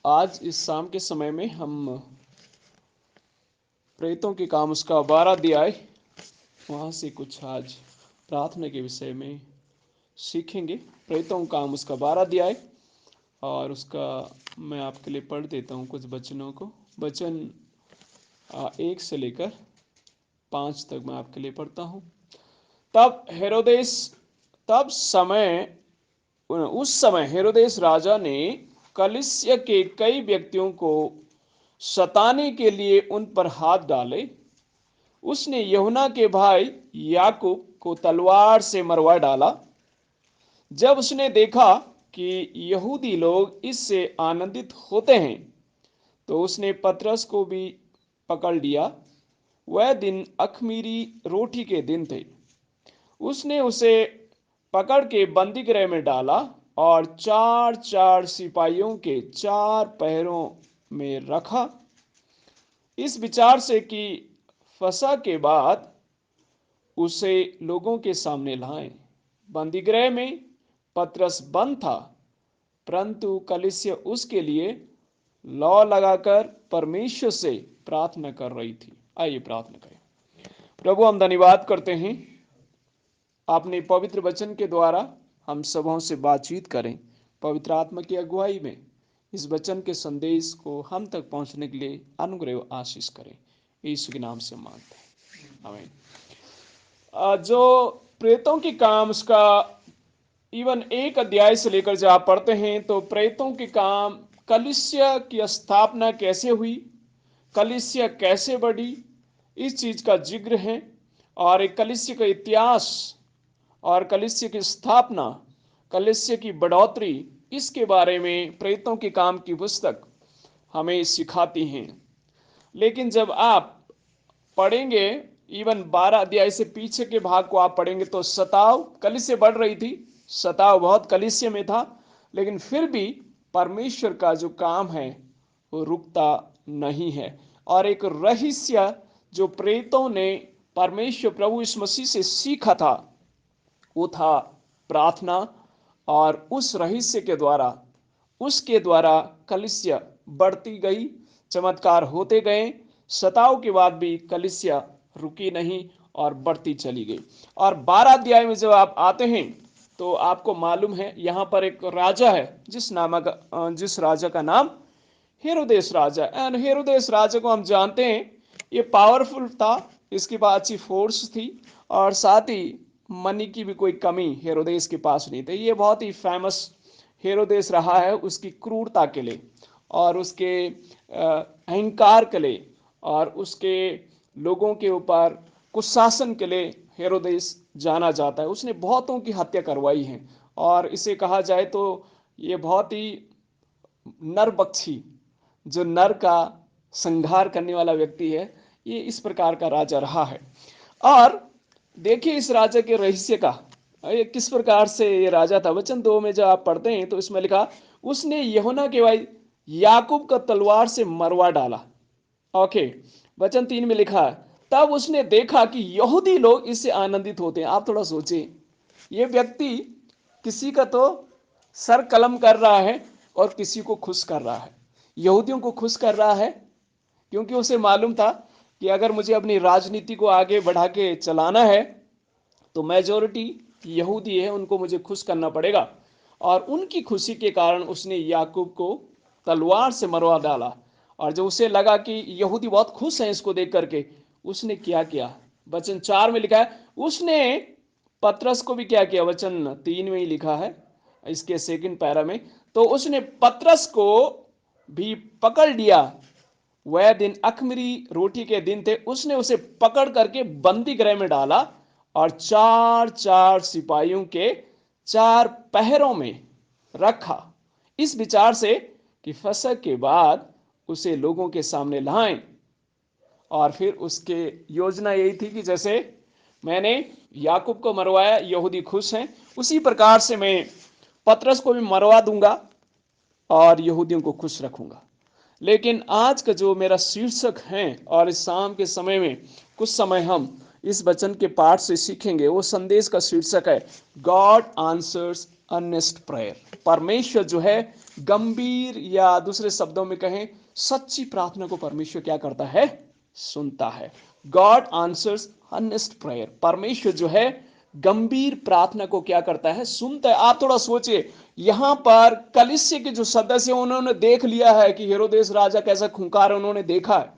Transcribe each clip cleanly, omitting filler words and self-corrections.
आज इस शाम के समय में हम प्रेतों के काम उसका 12 अध्याय वहाँ से कुछ आज प्रार्थना के विषय में सीखेंगे। प्रेतों का काम उसका 12 अध्याय और उसका मैं आपके लिए पढ़ देता हूँ कुछ वचनों को। वचन 1 से लेकर 5 तक मैं आपके लिए पढ़ता हूँ। तब उस समय हेरोदेस राजा ने कलीसिया के कई व्यक्तियों को सताने के लिए उन पर हाथ डाले। उसने यूहन्ना के भाई याकूब को तलवार से मरवा डाला। जब उसने देखा कि यहूदी लोग इससे आनंदित होते हैं तो उसने पतरस को भी पकड़ लिया। वह दिन अख़मीरी रोटी के दिन थे। उसने उसे पकड़ के बंदी गृह में डाला और चार चार सिपाहियों के चार पहरों में रखा, इस विचार से कि फसह के बाद उसे लोगों के सामने लाएं। बंदीगृह में पतरस बंद था, परंतु कलीसिया उसके लिए लौ लगाकर परमेश्वर से प्रार्थना कर रही थी। आइए प्रार्थना करें। प्रभु, हम धन्यवाद करते हैं आपने पवित्र वचन के द्वारा हम सबों से बातचीत करें। पवित्र आत्मा की अगुवाई में इस वचन के संदेश को हम तक पहुंचने के लिए अनुग्रह आशीष करें। यीशु के नाम से मांगते हैं, आमीन। जो प्रेतों की काम उसका इवन 1 अध्याय से लेकर जब आप पढ़ते हैं तो प्रेतों के काम, कलीसिया की स्थापना कैसे हुई, कलीसिया कैसे बढ़ी, इस चीज का जिक्र है। और एक कलीसिया का इतिहास और कलीसिया की स्थापना, कलीसिया की बढ़ोतरी, इसके बारे में प्रेतों के काम की पुस्तक हमें सिखाती हैं। लेकिन जब आप पढ़ेंगे इवन 12 अध्याय से पीछे के भाग को आप पढ़ेंगे तो सताव कलीसिया बढ़ रही थी, सताव बहुत कलीसिया में था, लेकिन फिर भी परमेश्वर का जो काम है वो रुकता नहीं है। और एक रहस्य जो प्रेतों ने परमेश्वर प्रभु यीशु मसीह से सीखा था वो था प्रार्थना। और उस रहस्य के द्वारा, उसके द्वारा कलीसिया बढ़ती गई, चमत्कार होते गए। सताव के बाद भी कलीसिया रुकी नहीं और बढ़ती चली गई। और 12 अध्याय में जब आप आते हैं तो आपको मालूम है यहाँ पर एक राजा है जिस राजा का नाम हेरोदेस राजा। एंड हेरोदेस राजा को हम जानते हैं ये पावरफुल था, इसके पास अच्छी फोर्स थी और साथ ही मनी की भी कोई कमी हेरोदेस के पास नहीं थी। ये बहुत ही फेमस हेरोदेस रहा है उसकी क्रूरता के लिए और उसके अहंकार के लिए और उसके लोगों के ऊपर कुशासन के लिए हेरोदेस जाना जाता है। उसने बहुतों की हत्या करवाई है और इसे कहा जाए तो ये बहुत ही नरबक्षी, जो नर का संहार करने वाला व्यक्ति है, ये इस प्रकार का राजा रहा है। और देखिए इस राजा के रहस्य का ये किस प्रकार से ये राजा था। वचन 2 में जब आप पढ़ते हैं तो इसमें लिखा, उसने यूहन्ना के भाई याकूब को तलवार से मरवा डाला। ओके, वचन 3 में लिखा है, तब उसने देखा कि यहूदी लोग इससे आनंदित होते हैं। आप थोड़ा सोचें, ये व्यक्ति किसी का तो सर कलम कर रहा है और किसी को खुश कर रहा है। यहूदियों को खुश कर रहा है क्योंकि उसे मालूम था कि अगर मुझे अपनी राजनीति को आगे बढ़ा के चलाना है तो मेजोरिटी यहूदी है, उनको मुझे खुश करना पड़ेगा। और उनकी खुशी के कारण उसने याकूब को तलवार से मरवा डाला। और जब उसे लगा कि यहूदी बहुत खुश हैं इसको देख करके, उसने क्या किया, वचन 4 में लिखा है, उसने पतरस को भी क्या किया। वचन 3 में ही लिखा है इसके सेकंड पैरा में, तो उसने पतरस को भी पकड़ लिया। वह दिन अख़मीरी रोटी के दिन थे। उसने उसे पकड़ करके बंदी गृह में डाला और चार चार सिपाहियों के चार पहरों में रखा, इस विचार से कि फसह के बाद उसे लोगों के सामने लाएं। और फिर उसके योजना यही थी कि जैसे मैंने याकूब को मरवाया, यहूदी खुश हैं, उसी प्रकार से मैं पतरस को भी मरवा दूंगा और यहूदियों को खुश रखूंगा। लेकिन आज का जो मेरा शीर्षक है और इस शाम के समय में कुछ समय हम इस वचन के पाठ से सीखेंगे, वो संदेश का शीर्षक है गॉड आंसर्स अर्नेस्ट प्रेयर। परमेश्वर जो है गंभीर, या दूसरे शब्दों में कहें सच्ची प्रार्थना को परमेश्वर क्या करता है? सुनता है। God answers earnest prayer. परमेश्वर जो है गंभीर प्रार्थना को क्या करता है? सुनता है। आप थोड़ा सोचिए, यहां पर कलीसिया के जो सदस्य उन्होंने देख लिया है कि हेरोदेस राजा कैसा खूंखार है, उन्होंने देखा है,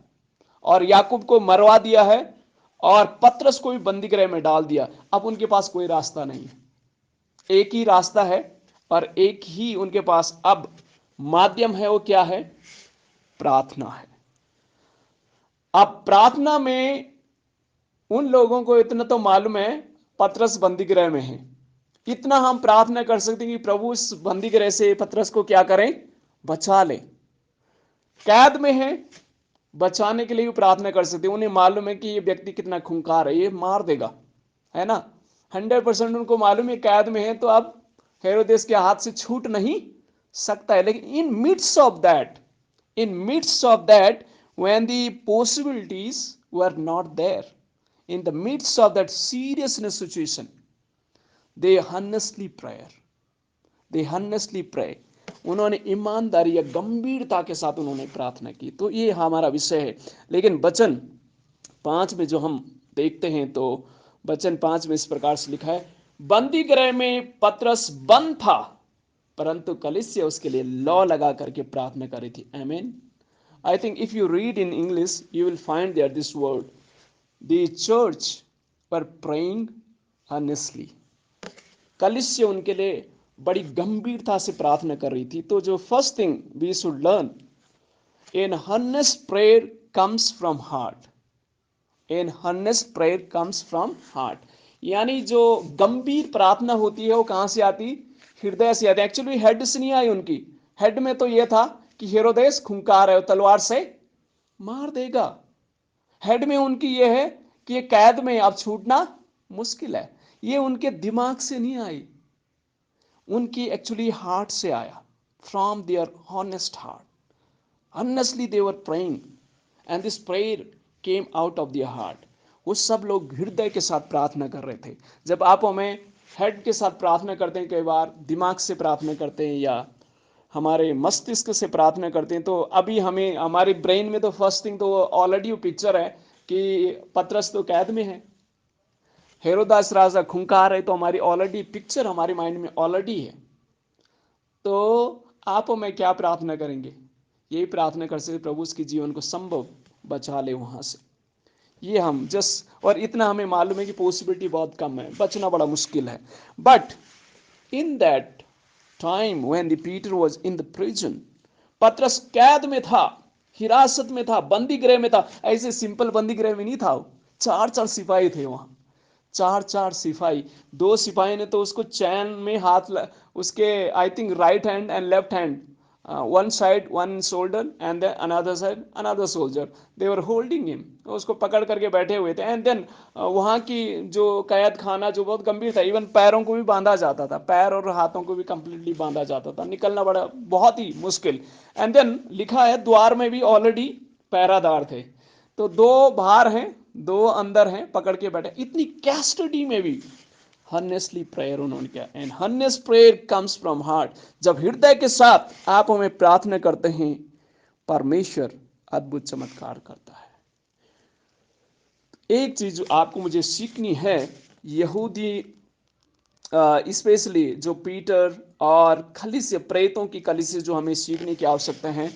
और याकूब को मरवा दिया है, और पतरस को भी बंदी गृह में डाल दिया। अब उनके पास कोई रास्ता नहीं है, एक ही रास्ता है, और एक ही उनके पास अब माध्यम है। वो क्या है? प्रार्थना है। अब प्रार्थना में उन लोगों को इतना तो मालूम है पतरस बंदी गृह में है, इतना हम प्रार्थना कर सकते हैं कि प्रभु इस बंदी गृह से पतरस को क्या करें? बचा ले। कैद में है, बचाने के लिए भी प्रार्थना कर सकते हैं। उन्हें मालूम है कि ये व्यक्ति कितना खूंखार है, ये मार देगा, है ना। 100% उनको मालूम है कैद में है, तो अब हेरोदेस के हाथ से छूट नहीं सकता है। लेकिन in midst of that when the possibilities were not there, in the midst of that seriousness situation, they earnestly pray, उन्होंने ईमानदारी या गंभीरता के साथ उन्होंने प्रार्थना की। तो ये हमारा विषय है। लेकिन वचन 5 में जो हम देखते हैं, तो वचन 5 में इस प्रकार से लिखा है, बंदी गृह में पतरस बंद था, परंतु कलीसिया उसके लिए लॉ लगा करके प्रार्थना कर रही थी। आमीन। I think if you read in English, you will find there this word. The church were praying earnestly. कलीसिया उनके लिए बड़ी गंभीरता से प्रार्थना कर रही थी। तो जो first thing we should learn, in earnest prayer comes from heart. In earnest prayer comes from heart. यानी जो गंभीर प्रार्थना होती है वो कहां से आती? हृदय से आती। एक्चुअली हेड से नहीं आई उनकी। हेड में तो यह था कि हेरोदेस खूंखार है, तलवार से मार देगा। हेड में उनकी यह है कि ये कैद में, अब छूटना मुश्किल है। ये उनके दिमाग से नहीं आई, उनकी एक्चुअली हार्ट से आया, from their honest heart. Honestly they were praying and this prayer came out of their heart. वो सब लोग हृदय के साथ प्रार्थना कर रहे थे। जब आप हमें हेड के साथ प्रार्थना करते हैं, कई बार दिमाग से प्रार्थना करते हैं या हमारे मस्तिष्क से प्रार्थना करते हैं, तो अभी हमें हमारे ब्रेन में तो फर्स्ट थिंग तो ऑलरेडी वो पिक्चर है कि पतरस तो कैद में है, हेरोदास राजा खूंखार है, तो हमारी ऑलरेडी पिक्चर हमारे माइंड में ऑलरेडी है। तो आप हमें क्या प्रार्थना करेंगे? यही प्रार्थना कर सकते, प्रभु उसके जीवन को संभव बचा ले वहां से। ये हम जस्ट, और इतना हमें मालूम है कि पॉसिबिलिटी बहुत कम है, बचना बड़ा मुश्किल है। But in that time when the Peter was in the prison, पतरस कैद में था, हिरासत में था, बंदी गृह में था। ऐसे सिंपल बंदी गृह में नहीं था, 4 सिपाही थे वहां, 4 सिपाही। 2 सिपाही ने तो उसको चैन में उसके I think right hand and left hand, one side one shoulder and then another side another soldier, they were holding him. उसको पकड़ करके बैठे हुए थे। एंड देन वहाँ की जो कैद खाना जो बहुत गंभीर था, इवन पैरों को भी बांधा जाता था, पैर और हाथों को भी कंप्लीटली बांधा जाता था, निकलना बड़ा बहुत ही मुश्किल। एंड देन लिखा है द्वार में भी ऑलरेडी पहरादार थे, तो 2 बाहर हैं, 2 अंदर हैं, पकड़ के बैठे। इतनी कैस्टडी में भी हर्नेसली प्रेयर उन्होंने किया। And earnest prayer comes from heart. जब हृदय के साथ आप हमें प्रार्थना करते हैं, परमेश्वर अद्भुत चमत्कार करता है। एक चीज आपको मुझे सीखनी है, यहूदी स्पेशली जो पीटर और कलीसिया, प्रेरितों की कलीसिया, जो हमें सीखने की आवश्यकता है,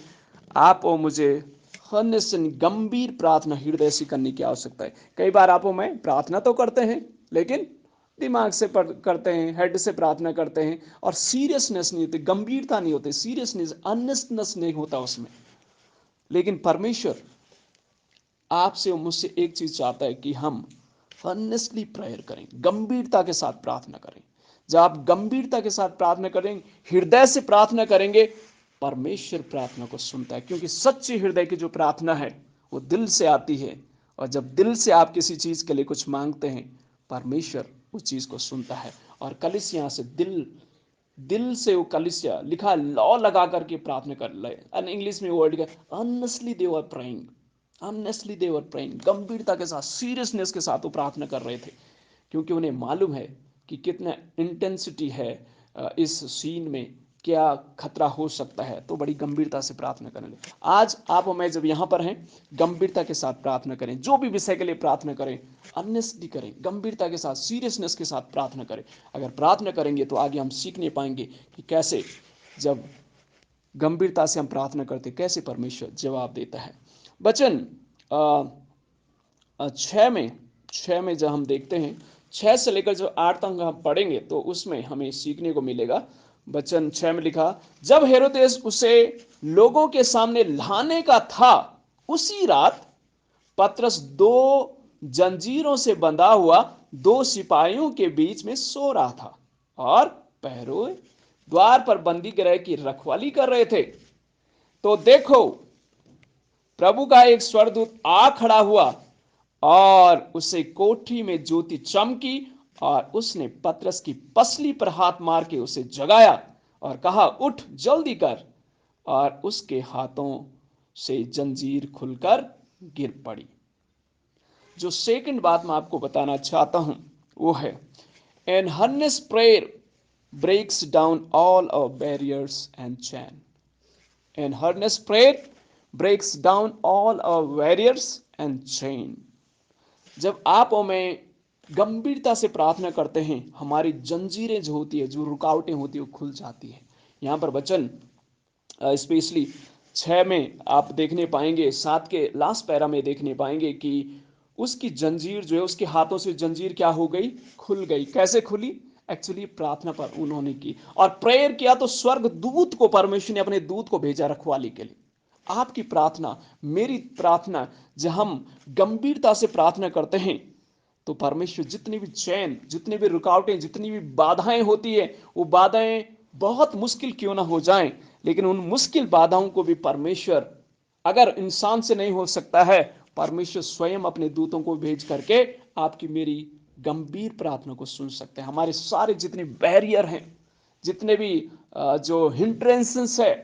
आप और मुझे हर्नेस गंभीर प्रार्थना हृदय से करने की आवश्यकता है। कई बार आप में प्रार्थना तो करते हैं, लेकिन दिमाग से करते हैं, हेड से प्रार्थना करते हैं, और सीरियसनेस नहीं होती, गंभीरता नहीं होती, सीरियसनेस, अर्नेस्टनेस नहीं होता उसमें। लेकिन परमेश्वर आपसे और मुझसे एक चीज चाहता है कि हम अर्नेस्टली प्रेयर करें, गंभीरता के साथ प्रार्थना करें। जब आप गंभीरता के साथ प्रार्थना करेंगे, हृदय से प्रार्थना करेंगे, परमेश्वर प्रार्थना को सुनता है। क्योंकि सच्ची हृदय की जो प्रार्थना है वो दिल से आती है, और जब दिल से आप किसी चीज के लिए कुछ मांगते हैं, परमेश्वर उस चीज को सुनता है। और कलीसिया से दिल से, वो कलीसिया लिखा लॉ लगा करके प्रार्थना कर ले। इंग्लिश में वर्ड का अर्नेस्टली दे वर प्रेइंग, अर्नेस्टली दे वर प्रेइंग, गंभीरता के साथ, सीरियसनेस के साथ वो प्रार्थना कर रहे थे। क्योंकि उन्हें मालूम है कि कितना इंटेंसिटी है इस सीन में क्या खतरा हो सकता है, तो बड़ी गंभीरता से प्रार्थना करें। आज आप और मैं जब यहाँ पर हैं, गंभीरता के साथ प्रार्थना करें। जो भी विषय के लिए प्रार्थना करें, ऑनेस्टली करें, गंभीरता के साथ, सीरियसनेस के साथ प्रार्थना करें। अगर प्रार्थना करेंगे तो आगे हम सीखने पाएंगे कि कैसे जब गंभीरता से हम प्रार्थना करते, कैसे परमेश्वर जवाब देता है। वचन 6 में जब हम देखते हैं, 6 से लेकर जो 8 तक हम पढ़ेंगे तो उसमें हमें सीखने को मिलेगा। वचन 6 में लिखा, जब हेरोदेस उसे लोगों के सामने लाने का था, उसी रात पतरस 2 जंजीरों से बंधा हुआ 2 सिपाहियों के बीच में सो रहा था, और पहरुए द्वार पर बंदी गृह की रखवाली कर रहे थे। तो देखो, प्रभु का एक स्वर्गदूत आ खड़ा हुआ और उसे कोठरी में ज्योति चमकी, और उसने पतरस की पसली पर हाथ मार के उसे जगाया और कहा, उठ जल्दी कर। और उसके हाथों से जंजीर खुलकर गिर पड़ी। जो सेकंड बात मैं आपको बताना चाहता हूं वो है, an earnest prayer breaks down all our barriers and chain. An earnest prayer breaks down all our barriers and chain. जब आप और मैं गंभीरता से प्रार्थना करते हैं, हमारी जंजीरें जो होती है, जो रुकावटें होती है, वो खुल जाती है। यहाँ पर वचन स्पेशली 6 में आप देखने पाएंगे, 7 के लास्ट पैरा में देखने पाएंगे कि उसकी जंजीर जो है, उसके हाथों से जंजीर क्या हो गई, खुल गई। कैसे खुली? एक्चुअली प्रार्थना पर उन्होंने की और प्रेयर किया, तो स्वर्ग दूत को परमेश्वर ने अपने दूत को भेजा रखवाली के लिए। आपकी प्रार्थना, मेरी प्रार्थना, जब हम गंभीरता से प्रार्थना करते हैं तो परमेश्वर जितनी भी चैन, जितनी भी रुकावटें, जितनी भी बाधाएं होती है, वो बाधाएं बहुत मुश्किल क्यों ना हो जाएं, लेकिन उन मुश्किल बाधाओं को भी परमेश्वर, अगर इंसान से नहीं हो सकता है, परमेश्वर स्वयं अपने दूतों को भेज करके आपकी मेरी गंभीर प्रार्थना को सुन सकते हैं। हमारे सारे जितने बैरियर हैं, जितने भी जो हिंड्रेंसेस है,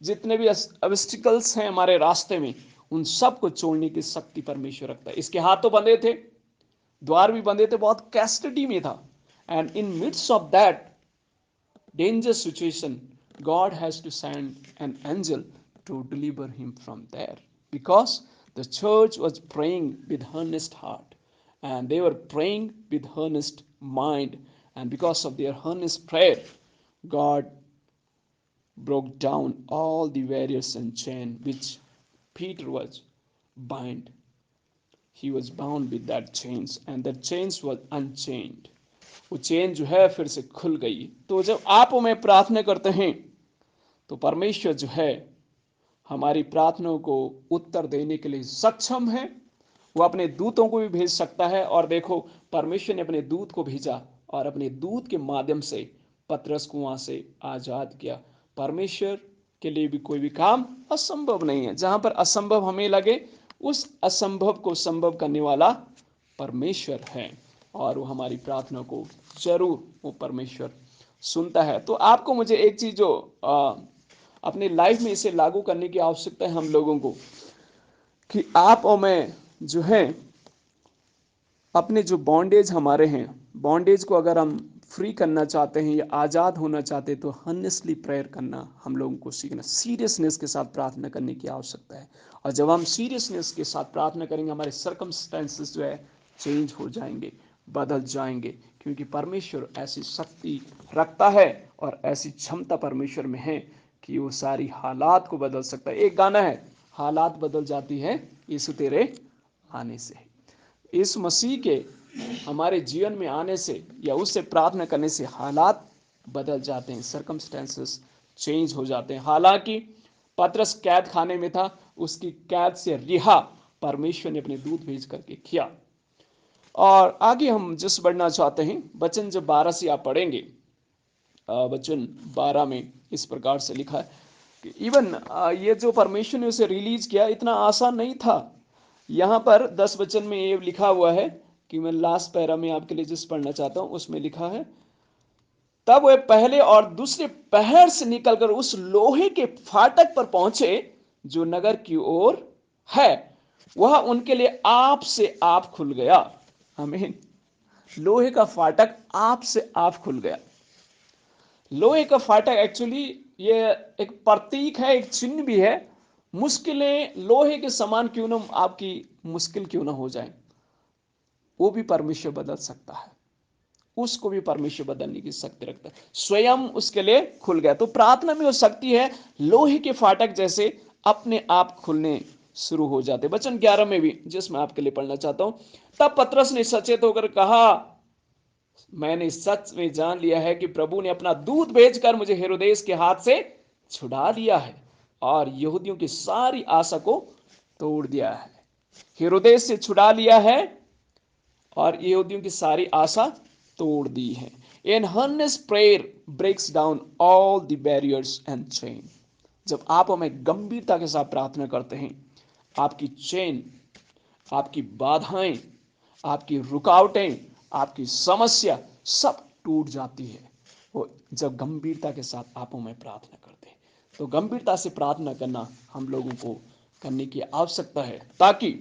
जितने भी ऑब्स्टिकल्स हैं हमारे रास्ते में, उन सब को छोड़ने की शक्ति परमेश्वर रखता है। इसके हाथ तो बंधे थे, द्वार भी बंधे थे, बहुत कैस्टिटी में था, and in midst of that dangerous situation, God has to send an angel to deliver him from there, because the church was praying with earnest heart, and they were praying with earnest mind, and because of their earnest prayer, God broke down all the barriers and chain which Peter was bind. He was bound with that chains, and the chains was unchained. वो chain जो है फिर से खुल गई। तो जब आप और मैं प्रार्थना करते हैं तो परमेश्वर जो है हमारी प्रार्थनाओं को उत्तर देने के लिए सक्षम है। वो अपने दूतों को भी भेज सकता है, और देखो, परमेश्वर ने अपने दूत को भेजा और अपने दूत के माध्यम से पतरस को वहां से आजाद किया। परमेश्वर के लिए भी कोई भी काम असंभव नहीं है। जहां पर असंभव हमें लगे, उस असंभव को संभव करने वाला परमेश्वर है, और वो हमारी प्रार्थना को जरूर वो परमेश्वर सुनता है। तो आपको मुझे एक चीज जो अपने लाइफ में इसे लागू करने की आवश्यकता है हम लोगों को, कि आप और मैं जो है अपने जो बॉन्डेज हमारे हैं, बॉन्डेज को अगर हम फ्री करना चाहते हैं या आज़ाद होना चाहते हैं, तो हॉनेस्टली प्रेयर करना हम लोगों को सीखना, सीरियसनेस के साथ प्रार्थना करने की आवश्यकता है। और जब हम सीरियसनेस के साथ प्रार्थना करेंगे, हमारे सर्कमस्टेंसेस जो है चेंज हो जाएंगे, बदल जाएंगे, क्योंकि परमेश्वर ऐसी शक्ति रखता है और ऐसी क्षमता परमेश्वर में है कि वो सारी हालात को बदल सकता है। एक गाना है, हालात बदल जाती है यीशु तेरे आने से। इस मसीह के हमारे जीवन में आने से या उससे प्रार्थना करने से हालात बदल जाते हैं, सर्कमस्टेंसेस चेंज हो जाते हैं। हालांकि पतरस कैद खाने में था, उसकी कैद से रिहा परमेश्वर ने अपने दूत भेज करके किया। और आगे हम जिस बढ़ना चाहते हैं, वचन जब 12 से आप पढ़ेंगे, वचन 12 में इस प्रकार से लिखा है कि इवन ये जो परमेश्वर ने उसे रिलीज किया, इतना आसान नहीं था। यहाँ पर 10 वचन में ये लिखा हुआ है कि मैं लास्ट पैरा में आपके लिए जिस पढ़ना चाहता हूँ उसमें लिखा है, तब वे पहले और दूसरे पहर से निकलकर उस लोहे के फाटक पर पहुंचे जो नगर की ओर है। वह उनके लिए आप से आप खुल गया। आमीन। लोहे का फाटक आप से आप खुल गया। लोहे का फाटक एक्चुअली ये एक प्रतीक है, एक चिन्ह भी है। मुश्किलें लोहे के समान क्यों ना आपकी मुश्किल क्यों ना हो जाए, वो भी परमेश्वर बदल सकता है। उसको भी परमेश्वर बदलने की शक्ति रखता है, स्वयं उसके लिए खुल गया। तो प्रार्थना में वो शक्ति है, लोहे के फाटक जैसे अपने आप खुलने शुरू हो जाते। वचन 11 में भी, जिसमें आपके लिए पढ़ना चाहता हूं, तब पतरस ने सचेत होकर कहा, मैंने सच में जान लिया है कि प्रभु ने अपना दूत भेजकर मुझे हेरोदेस के हाथ से छुड़ा लिया है और यहूदियों की सारी आशा को तोड़ दिया है। हेरोदेस से छुड़ा लिया है और यहूदियों की सारी आशा तोड़ दी है। An earnest prayer breaks down all the barriers and chain. जब आप हमें गंभीरता के साथ प्रार्थना करते हैं, आपकी चेन, आपकी बाधाएं, आपकी रुकावटें, आपकी समस्या सब टूट जाती है। वो जब गंभीरता के साथ आप हमें प्रार्थना करते हैं, तो गंभीरता से प्रार्थना करना हम लोगों को करने की आवश्यकता है, ताकि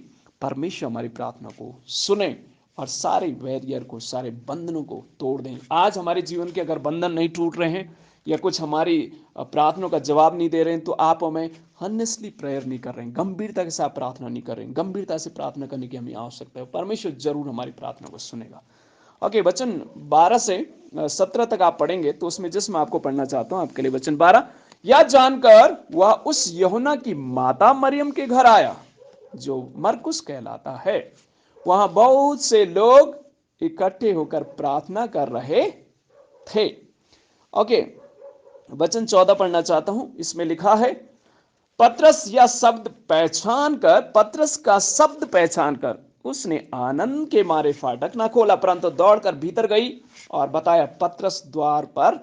परमेश्वर हमारी प्रार्थना को सुने और सारे बैरियर को, सारे बंधनों को तोड़ दें। आज हमारे जीवन के अगर बंधन नहीं टूट रहे हैं या कुछ हमारी प्रार्थना का जवाब नहीं दे रहे हैं, तो आप हमें हॉनेस्टली प्रेयर नहीं कर रहे हैं, गंभीरता के साथ प्रार्थना नहीं कर रहे हैं। गंभीरता से प्रार्थना करने की हमें आवश्यकता है, परमेश्वर जरूर हमारी प्रार्थना को सुनेगा। ओके, वचन 12 से 17 तक आप पढ़ेंगे, तो उसमें जिसमें आपको पढ़ना चाहता हूं आपके लिए वचन 12, यह जानकर वह उस यूहन्ना की माता मरियम के घर आया जो मरकुस कहलाता है। वहां बहुत से लोग इकट्ठे होकर प्रार्थना कर रहे थे। ओके, वचन 14 पढ़ना चाहता हूं। इसमें लिखा है, पतरस का शब्द पहचान कर उसने आनंद के मारे फाटक ना खोला, परंतु दौड़कर भीतर गई और बताया, पतरस द्वार पर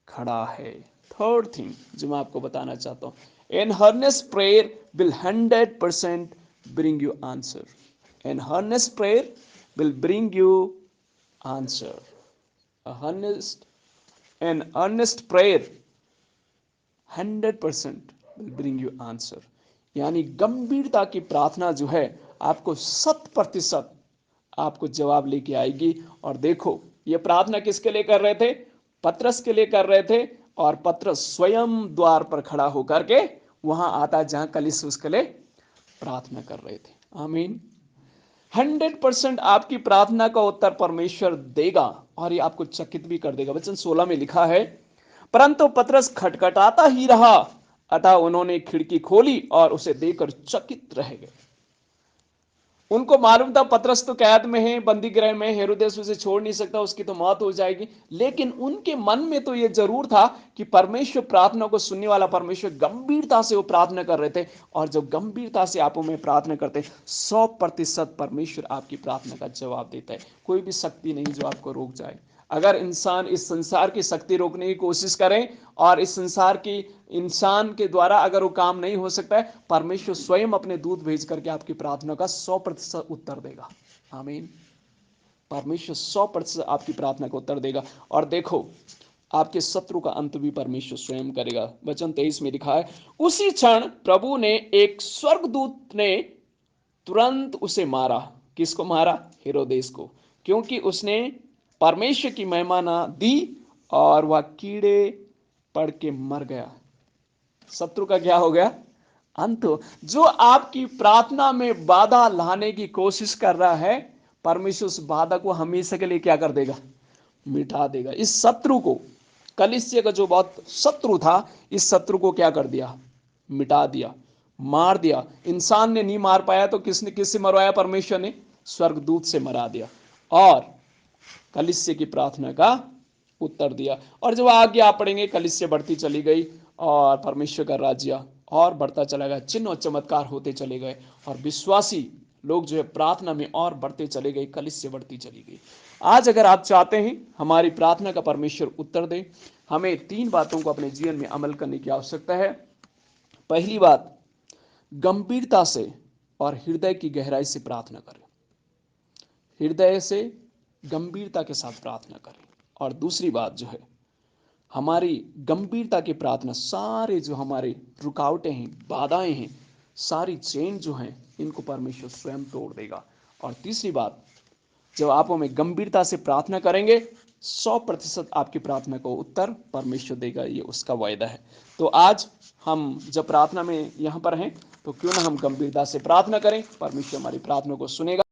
खड़ा है। थर्ड थिंग जो मैं आपको बताना चाहता हूं, an earnest prayer will 100% bring you answer. An earnest prayer will bring you answer. An earnest prayer 100% will bring you answer. यानी गंभीरता की प्रार्थना जो है, आपको 100% आपको जवाब लेके आएगी। और देखो, ये प्रार्थना किसके लिए कर रहे थे? पतरस के लिए कर रहे थे। और पतरस स्वयं द्वार पर खड़ा होकर के वहां आता जहां कलीसिया उसके लिए प्रार्थना कर रहे थे। आमीन। 100% आपकी प्रार्थना का उत्तर परमेश्वर देगा और ये आपको चकित भी कर देगा। वचन 16 में लिखा है, परंतु पतरस खटखटाता ही रहा, अतः उन्होंने खिड़की खोली और उसे देखकर चकित रह गए। उनको मालूम था पतरस तो कैद में है, बंदी गृह में, हेरोदेस उसे छोड़ नहीं सकता, उसकी तो मौत हो जाएगी। लेकिन उनके मन में तो यह जरूर था कि परमेश्वर प्रार्थना को सुनने वाला परमेश्वर, गंभीरता से वो प्रार्थना कर रहे थे। और जब गंभीरता से आप में प्रार्थना करते, 100% परमेश्वर आपकी प्रार्थना का जवाब देता है। कोई भी शक्ति नहीं जो आपको रोक जाए। अगर इंसान इस संसार की शक्ति रोकने की कोशिश करें और इस संसार की इंसान के द्वारा अगर वो काम नहीं हो सकता है, परमेश्वर स्वयं अपने दूत भेज करके आपकी प्रार्थना का 100% उत्तर देगा। आमीन। परमेश्वर 100% आपकी प्रार्थना का उत्तर देगा। और देखो, आपके शत्रु का अंत भी परमेश्वर स्वयं करेगा। वचन 23 में लिखा है, उसी क्षण प्रभु ने एक स्वर्गदूत ने तुरंत उसे मारा। किसको मारा? हेरोदेस को, क्योंकि उसने परमेश्वर की महिमा ना दी और वह कीड़े पड़ के मर गया। शत्रु का क्या हो गया? अंत। जो आपकी प्रार्थना में बाधा लाने की कोशिश कर रहा है, परमेश्वर उस बाधा को हमेशा के लिए क्या कर देगा? मिटा देगा। इस शत्रु को, कलीसिया का जो बहुत शत्रु था, इस शत्रु को क्या कर दिया? मिटा दिया, मार दिया। इंसान ने नहीं मार पाया तो किससे मरवाया? परमेश्वर ने स्वर्गदूत से मरा दिया और कलीसिया की प्रार्थना का उत्तर दिया। और जब आगे आप पढ़ेंगे, कलीसिया बढ़ती चली गई और परमेश्वर का राज्य और बढ़ता चला गया, चिन्ह और चमत्कार होते चले गए और विश्वासी लोग जो है प्रार्थना में और बढ़ते चले गए, कलीसिया बढ़ती चली गई। आज अगर आप चाहते हैं हमारी प्रार्थना का परमेश्वर उत्तर दे, हमें 3 बातों को अपने जीवन में अमल करने की आवश्यकता है। पहली बात, गंभीरता से और हृदय की गहराई से प्रार्थना करें। हृदय से गंभीरता के साथ प्रार्थना करें। और दूसरी बात जो है, हमारी गंभीरता की प्रार्थना सारे जो हमारे रुकावटें हैं, बाधाएं हैं, सारी चेन जो हैं, इनको परमेश्वर स्वयं तोड़ देगा। और तीसरी बात, जब आप हमें गंभीरता से प्रार्थना करेंगे, 100% आपकी प्रार्थना को उत्तर परमेश्वर देगा, ये उसका वायदा है। तो आज हम जब प्रार्थना में यहाँ पर हैं तो क्यों ना हम गंभीरता से प्रार्थना करें, परमेश्वर हमारी प्रार्थना को सुनेगा।